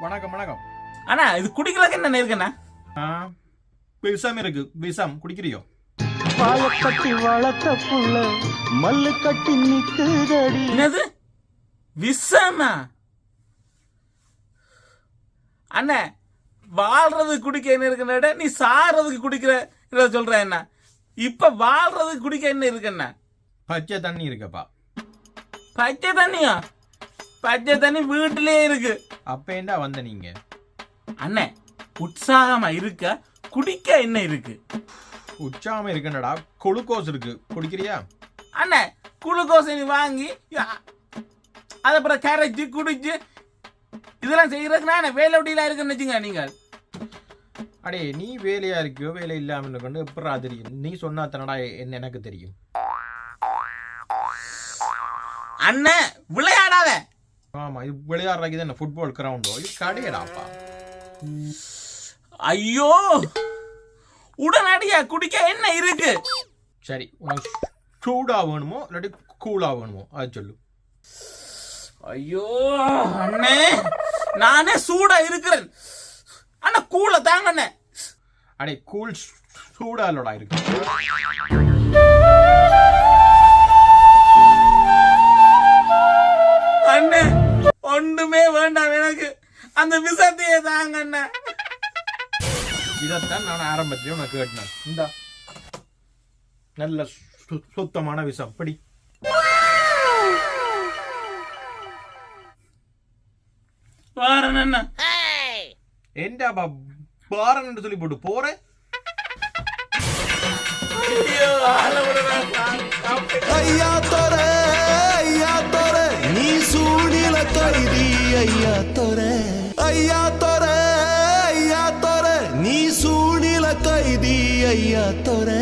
வணக்கம் வணக்கம். அண்ணா இது குடிக்கிறதுக்கு என்ன இருக்குண்ணா? விஷம் இருக்கு, விஷம் குடிக்கிறியோ? வாழக்கட்டி வளர்த்த புள்ள மல்லு கட்டி நிக்குதடி. என்னது விஷமா? அண்ணா வாழ்றது குடிக்க என்ன இருக்குன்னா நீ சாறதுக்கு குடிக்கிற சொல்ற என்ன? இப்ப வாழ்றதுக்கு குடிக்க என்ன இருக்குண்ணா? பச்சை தண்ணி இருக்குப்பா. பச்சை தண்ணியா? பச்சை தண்ணி வீட்டிலேயே இருக்கு. அப்ப ஏண்டா வந்த நீங்க? அண்ணே உற்சாகமா இருக்க குடிக்க என்ன இருக்கு? உச்சாம இருக்குன்னடா, குளுக்கோஸ் இருக்கு, குடிக்கிறியா? அண்ணே குளுக்கோஸ் நீ வாங்கி அதை அப்புறம் கரைச்சி குடிச்சு இதெல்லாம் செய்யறதுக்கு நான் வேலை ஒட்டிலாம் இருக்குன்னு வச்சுங்க. நீங்கள் அடே நீ வேலையா இருக்கியோ வேலை இல்லாம கொண்டு எப்படா தெரியும்? நீ சொன்னா தனடா என்ன எனக்கு தெரியும். அண்ணே விளையாடாத. ஆமா, இது விளையாடுறதுக்கு தான் ஃபுட்பால் கிரவுண்டோ? இது கடையடாப்பா. ஐயோ உடனடியா குடிக்க என்ன இருக்கு? சரி, உனக்கு சூடா வேணுமோ இல்லாட்டி கூலா வேணுமோ அது சொல்லு. ஐயோ அண்ணே நானே சூடா இருக்கிறேன். அண்ணா கூல தாங்க அண்ணே. அடே கூல் சூடா இல்லடா இருக்கு. அண்ணே ஒண்ணுமே வேண்டாம் எனக்கு, அந்த விஷத்தையே தாங்க அண்ணே. இதைத்தான் நான் ஆரம்பத்திலே உனக்கு கேட்டேன். இந்த நல்ல சுத்தமான விஷம் படி. வாரன் அண்ணா. ஏண்டாப்பா பாரன் என்று சொல்லி போட்டு போறேன். ஐயா தோரே ஐயா தோரே நீ சூடில கைதி. ஐயா தோரே ஐயா தோரே ஐயா தோரே நீ சூடில கைதி. ஐயா தோரே